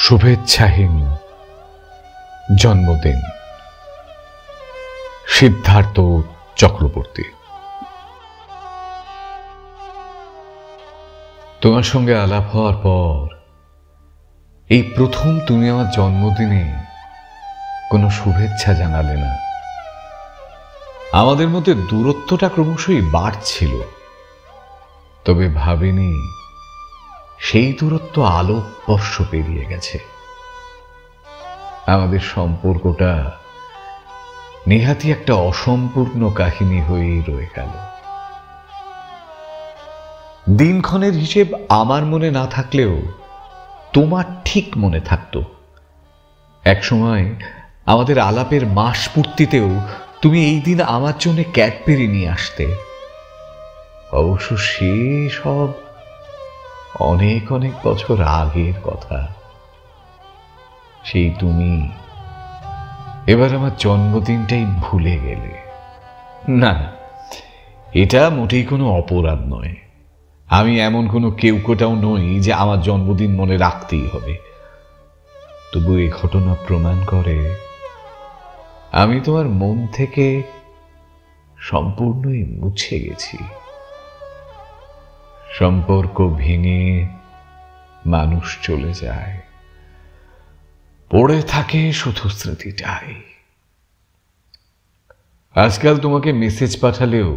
শুভেচ্ছাহীন জন্মদিন। সিদ্ধার্থ চক্রবর্তী। তোমার সঙ্গে আলাপ হওয়ার পর এই প্রথম তুমি আমার জন্মদিনে কোনো শুভেচ্ছা জানালে না। আমাদের মধ্যে দূরত্বটা ক্রমশই বাড়ছিল, তবে ভাবিনি সেই দূরত্ব আলোকবর্ষ পেরিয়ে গেছে। আমাদের সম্পর্কটা নেহাতি একটা অসম্পূর্ণ কাহিনী হয়েই রয়ে গেল। দিনক্ষণের হিসেব আমার মনে না থাকলেও তোমার ঠিক মনে থাকতো। একসময় আমাদের আলাপের মাস পূর্তিতেও তুমি এই দিন আমার জন্য ক্যাডবেরি নিয়ে আসতে। অবশ্য সে সব অনেক অনেক বছর আগের কথা। সেই তুমি এবার আমার জন্মদিনটাই ভুলে গেলে। না, এটা মোটেই কোনো অপরাধ নয়। আমি এমন কোনো কেউকোটাও নই যে আমার জন্মদিন মনে রাখতেই হবে। তবু এই ঘটনা প্রমাণ করে আমি তোমার মন থেকে সম্পূর্ণই মুছে গেছি। সম্পর্ক ভেঙে মানুষ চলে যায়, পড়ে থাকে শুধু স্মৃতিটাই। আজকাল তোমাকে মেসেজ পাঠালেও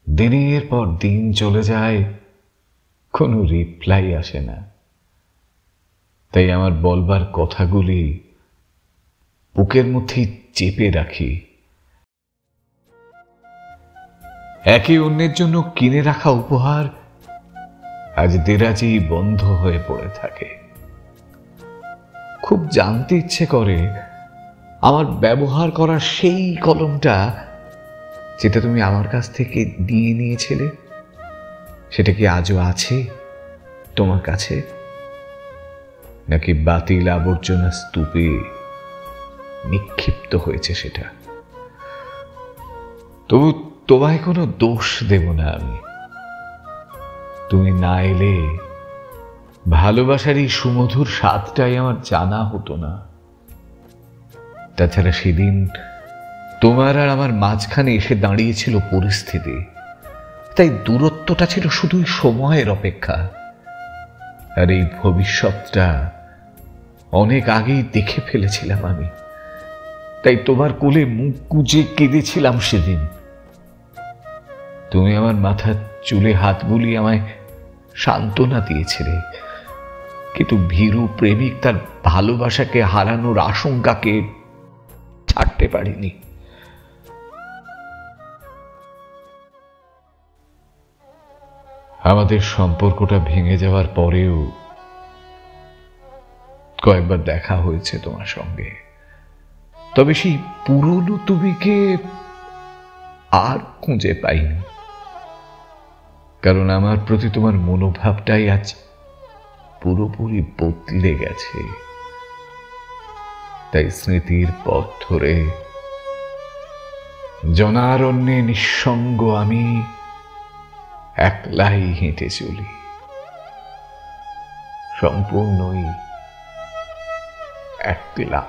দিনের পর দিন চলে যায়, কোনো রিপ্লাই আসে না। তাই আমার বলবার কথাগুলি বুকের মধ্যেই চেপে রাখি। একে অন্যের জন্য কিনে রাখা উপহার আজ দেরাজেই বন্ধ হয়ে পড়ে থাকে। খুব জানতে ইচ্ছে করে আমার ব্যবহার করার সেই কলমটা যেটা তুমি আমার কাছ থেকে নিয়ে নিয়েছিলে, সেটা কি আজও আছে তোমার কাছে, নাকি বাতিল আবর্জনা স্তূপে নিক্ষিপ্ত হয়েছে সেটা? তবু তোমায় কোনো দোষ দেব না আমি। তুমি না এলে ভালোবাসার এই সুমধুর স্বাদটাই আমার জানা হতো না। তাছাড়া সেদিন তোমার আর আমার মাঝখানে এসে দাঁড়িয়েছিল পরিস্থিতি, তাই দূরত্বটা ছিল শুধুই সময়ের অপেক্ষা। আর এই ভবিষ্যৎটা অনেক আগেই দেখে ফেলেছিলাম আমি, তাই তোমার কোলে মুখ গুজে কেঁদেছিলাম সেদিন। তুমি আমার মাথার চুলে হাত বুলিয়ে আমায় সান্ত্বনা দিয়েছিলে, কিন্তু ভীরু প্রেমিক তার ভালোবাসাকে হারানোর আশঙ্কাকে ছাড়তে পারিনি। আমাদের সম্পর্কটা ভেঙে যাওয়ার পরেও কয়েকবার দেখা হয়েছে তোমার সঙ্গে, তবে সেই পুরনো তুমিকে আর খুঁজে পাইনি। কারণ আমার প্রতি তোমার মনোভাবটাই আজ পুরোপুরি বদলে গেছে। তাই স্মৃতির পথ ধরে জনারণ্যে নিঃসঙ্গ আমি একলাই হেঁটে চলি, সম্পূর্ণই একলা।